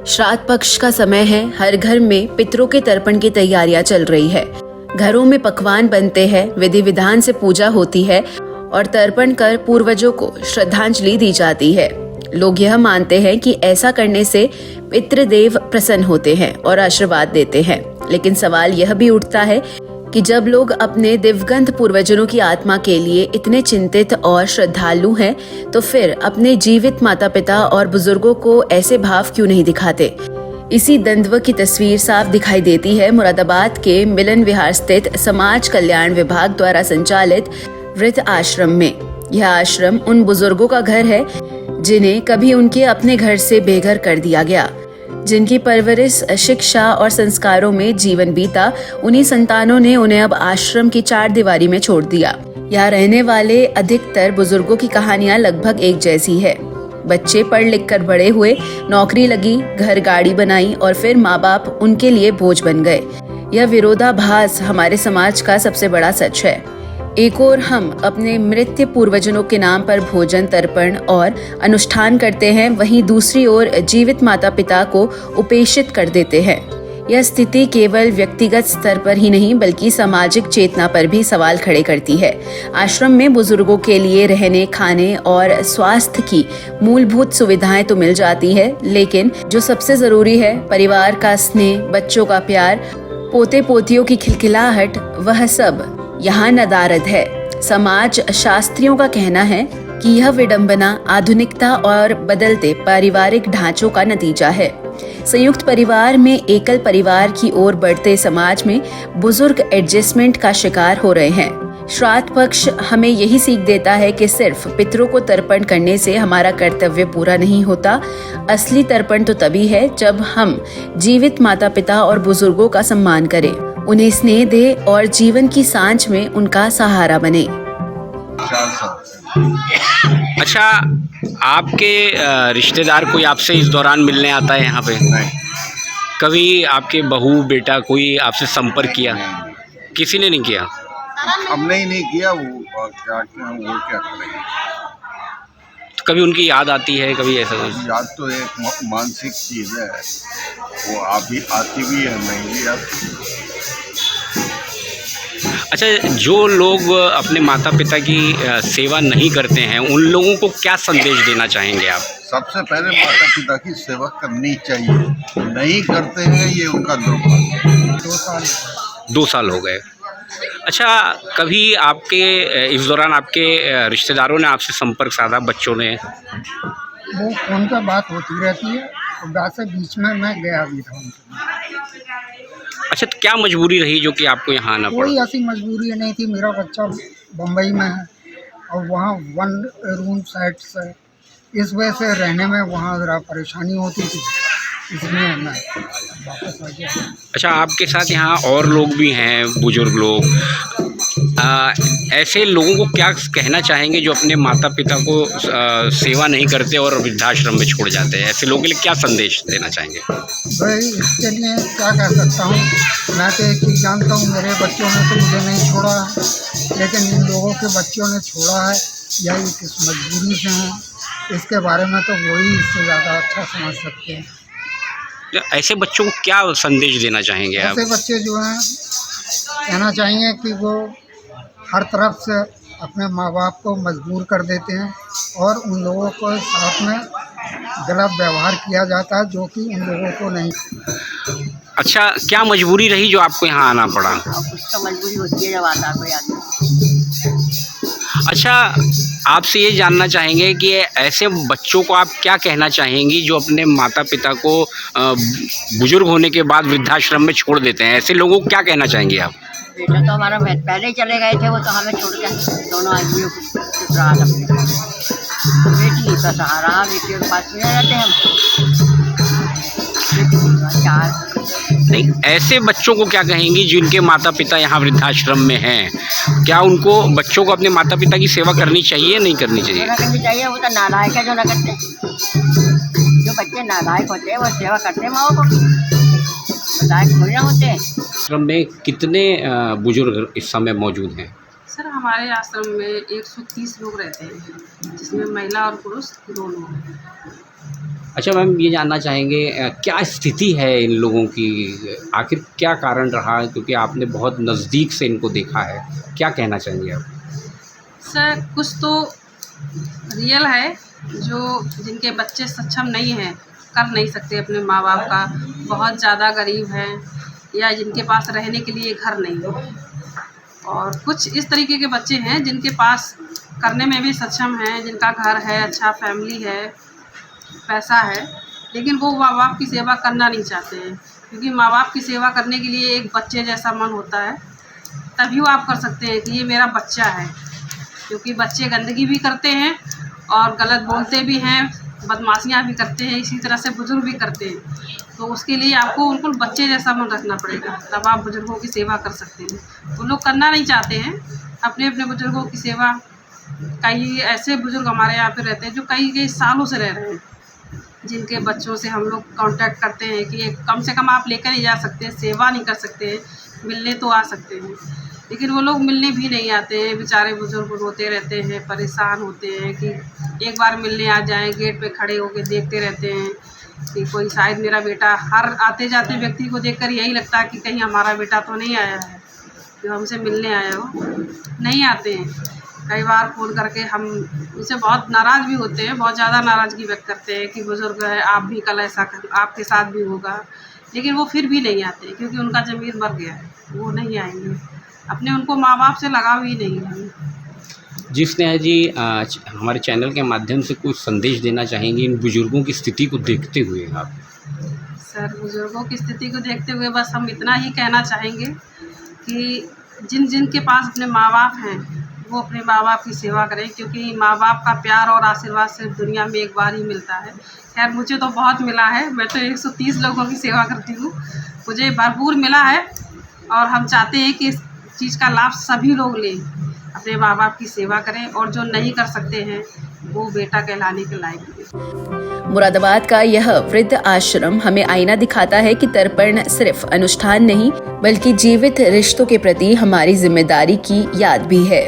श्राद्ध पक्ष का समय है। हर घर में पितरों के तर्पण की तैयारियां चल रही है। घरों में पकवान बनते हैं, विधि विधान से पूजा होती है और तर्पण कर पूर्वजों को श्रद्धांजलि दी जाती है। लोग यह मानते हैं कि ऐसा करने से पितृदेव प्रसन्न होते हैं और आशीर्वाद देते हैं। लेकिन सवाल यह भी उठता है कि जब लोग अपने दिवंगत पूर्वजों की आत्मा के लिए इतने चिंतित और श्रद्धालु हैं, तो फिर अपने जीवित माता पिता और बुजुर्गों को ऐसे भाव क्यों नहीं दिखाते। इसी द्वंद्व की तस्वीर साफ दिखाई देती है मुरादाबाद के मिलन विहार स्थित समाज कल्याण विभाग द्वारा संचालित वृद्ध आश्रम में। यह आश्रम उन बुजुर्गों का घर है जिन्हें कभी उनके अपने घर से बेघर कर दिया गया, जिनकी परवरिश, शिक्षा और संस्कारों में जीवन बीता। उन्हीं संतानों ने उन्हें अब आश्रम की चार दीवारी में छोड़ दिया। यहाँ रहने वाले अधिकतर बुजुर्गों की कहानियां लगभग एक जैसी है। बच्चे पढ़ लिख कर बड़े हुए, नौकरी लगी, घर गाड़ी बनाई और फिर माँ बाप उनके लिए बोझ बन गए। यह विरोधाभास हमारे समाज का सबसे बड़ा सच है। एक ओर हम अपने मृत पूर्वजों के नाम पर भोजन, तर्पण और अनुष्ठान करते हैं, वहीं दूसरी ओर जीवित माता पिता को उपेक्षित कर देते हैं। यह स्थिति केवल व्यक्तिगत स्तर पर ही नहीं बल्कि सामाजिक चेतना पर भी सवाल खड़े करती है। आश्रम में बुजुर्गों के लिए रहने, खाने और स्वास्थ्य की मूलभूत सुविधाएं तो मिल जाती है, लेकिन जो सबसे जरूरी है, परिवार का स्नेह, बच्चों का प्यार, पोते पोतियों की खिलखिलाहट, वह सब यहाँ नदारद है। समाज शास्त्रियों का कहना है कि यह विडंबना आधुनिकता और बदलते पारिवारिक ढांचों का नतीजा है। संयुक्त परिवार में एकल परिवार की ओर बढ़ते समाज में बुजुर्ग एडजस्टमेंट का शिकार हो रहे हैं। श्राद्ध पक्ष हमें यही सीख देता है कि सिर्फ पितरों को तर्पण करने से हमारा कर्तव्य पूरा नहीं होता। असली तर्पण तो तभी है जब हम जीवित माता पिता और बुजुर्गों का सम्मान करें, उन्हें स्नेह दे और जीवन की सांझ में उनका सहारा बने। अच्छा, आपके रिश्तेदार कोई आपसे इस दौरान मिलने आता है यहाँ पे? नहीं। कभी आपके बहू बेटा कोई आपसे संपर्क किया? किसी ने नहीं किया? हमने ही नहीं किया। वो क्या करेंगे। तो कभी उनकी याद आती है, कभी ऐसा कुछ? याद तो एक मानसिक चीज़ है, वो आती भी है, नहीं भी आती। अच्छा, जो लोग अपने माता पिता की सेवा नहीं करते हैं, उन लोगों को क्या संदेश देना चाहेंगे आप? सबसे पहले माता पिता की सेवा करनी चाहिए। नहीं करते हैं, ये उनका दुर्भाग्य। 2 साल हो गए। अच्छा, कभी आपके इस दौरान आपके रिश्तेदारों ने आपसे संपर्क साधा, बच्चों ने? वो फ़ोन पे बात होती रहती है, तो बात से बीच में मैं गया भी था उनके। अच्छा, तो क्या मजबूरी रही जो कि आपको यहाँ आना पड़ा? कोई ऐसी मजबूरी नहीं थी। मेरा बच्चा बम्बई में है और वहाँ 1 रूम साइट्स है, इस वजह से रहने में वहाँ ज़रा परेशानी होती थी, इसलिए मैं वापस आ गया। अच्छा, आपके साथ यहाँ और लोग भी हैं, बुजुर्ग लोग। ऐसे लोगों को क्या कहना चाहेंगे जो अपने माता पिता को सेवा नहीं करते और वृद्धाश्रम में छोड़ जाते हैं? ऐसे लोगों के लिए क्या संदेश देना चाहेंगे? भाई, इसके लिए क्या कह सकता हूँ। मैं तो एक चीज़ जानता हूँ, मेरे बच्चों ने तो मुझे नहीं छोड़ा है, लेकिन इन लोगों के बच्चों ने छोड़ा है या ये किस मजबूरी से हैं, इसके बारे में तो वही इससे ज़्यादा अच्छा समझ सकते हैं। ऐसे बच्चों को क्या संदेश देना चाहेंगे आप? ऐसे बच्चे जो हैं, कहना चाहिए कि वो हर तरफ से अपने माँ बाप को मजबूर कर देते हैं और उन लोगों को साथ में गलत व्यवहार किया जाता है, जो कि उन लोगों को नहीं। अच्छा, क्या मजबूरी रही जो आपको यहाँ आना पड़ा? कुछ तो मजबूरी होती है जब आता है कोई आदमी। अच्छा, आपसे ये जानना चाहेंगे कि ऐसे बच्चों को आप क्या कहना चाहेंगी जो अपने माता पिता को बुजुर्ग होने के बाद वृद्धाश्रम में छोड़ देते हैं? ऐसे लोगों को क्या कहना चाहेंगे आप? बेटा तो हमारा पहले ही चले गए थे, वो तो हमें छोड़ के दोनों आदमियों को चुप रहा था। बेटी का सहारा, बेटियों के पास में रहते हैं हम। नहीं, ऐसे बच्चों को क्या कहेंगी जिनके माता पिता यहाँ वृद्धाश्रम में हैं? क्या उनको बच्चों को अपने माता पिता की सेवा करनी चाहिए, नहीं करनी चाहिए? करनी चाहिए। वो तो नालायक है जो न करते। जो बच्चे नालायक होते हैं वो सेवा करते हैं माँ को, नालायक थोड़ी ना होते हैं। आश्रम में कितने बुजुर्ग इस समय मौजूद हैं? सर, हमारे आश्रम में 130 लोग रहते हैं, जिसमें महिला और पुरुष दोनों हैं। अच्छा मैम, ये जानना चाहेंगे क्या स्थिति है इन लोगों की, आखिर क्या कारण रहा, क्योंकि आपने बहुत नज़दीक से इनको देखा है, क्या कहना चाहेंगे आप? सर कुछ तो रियल है, जो जिनके बच्चे सक्षम नहीं हैं, कर नहीं सकते अपने माँ बाप का, बहुत ज़्यादा गरीब हैं, या जिनके पास रहने के लिए घर नहीं है। और कुछ इस तरीके के बच्चे हैं जिनके पास करने में भी सक्षम हैं, जिनका घर है, अच्छा फैमिली है, पैसा है, लेकिन वो माँ बाप की सेवा करना नहीं चाहते हैं। क्योंकि माँ बाप की सेवा करने के लिए एक बच्चे जैसा मन होता है, तभी वो आप कर सकते हैं कि ये मेरा बच्चा है। क्योंकि बच्चे गंदगी भी करते हैं और गलत बोलते भी हैं, बदमाशियाँ भी करते हैं, इसी तरह से बुजुर्ग भी करते हैं। तो उसके लिए आपको उनको बच्चे जैसा मन रखना पड़ेगा, तब आप बुजुर्गों की सेवा कर सकते हैं। वो लोग करना नहीं चाहते हैं अपने अपने बुजुर्गों की सेवा। कई ऐसे बुजुर्ग हमारे यहाँ पे रहते हैं जो कई सालों से रह रहे हैं, जिनके बच्चों से हम लोग कांटेक्ट करते हैं कि कम से कम आप लेकर नहीं जा सकते, सेवा नहीं कर सकते, मिलने तो आ सकते हैं, लेकिन वो लोग मिलने भी नहीं आते हैं। बेचारे बुजुर्ग रोते रहते हैं, परेशान होते हैं कि एक बार मिलने आ जाएं, गेट पे खड़े होकर देखते रहते हैं कि कोई शायद मेरा बेटा, हर आते जाते व्यक्ति को देखकर यही लगता है कि कहीं हमारा बेटा तो नहीं आया है जो हमसे मिलने आया हो, नहीं आते हैं। कई बार फ़ोन करके हम उनसे बहुत नाराज़ भी होते हैं, बहुत ज़्यादा नाराज़गी व्यक्त करते हैं कि बुज़ुर्ग है, आप भी कल ऐसा आपके साथ भी होगा, लेकिन वो फिर भी नहीं आते क्योंकि उनका ज़मीर मर गया है, वो नहीं आएंगे। अपने उनको माँ बाप से लगाव ही नहीं है। जी स्नेहा जी, हमारे चैनल के माध्यम से कुछ संदेश देना चाहेंगे इन बुजुर्गों की स्थिति को देखते हुए आप? सर बुज़ुर्गों की स्थिति को देखते हुए बस हम इतना ही कहना चाहेंगे कि जिन जिन के पास अपने माँ बाप हैं वो अपने माँ बाप की सेवा करें, क्योंकि माँ बाप का प्यार और आशीर्वाद सिर्फ दुनिया में एक बार ही मिलता है। खैर मुझे तो बहुत मिला है, मैं तो 130 लोगों की सेवा करती हूँ, मुझे भरपूर मिला है और हम चाहते हैं कि इस चीज़ का लाभ सभी लोग लें, अपने माँ बाप की सेवा करें और जो नहीं कर सकते हैं वो बेटा कहलाने के लायक हैं। मुरादाबाद का यह वृद्ध आश्रम हमें आईना दिखाता है कि तर्पण सिर्फ अनुष्ठान नहीं बल्कि जीवित रिश्तों के प्रति हमारी जिम्मेदारी की याद भी है।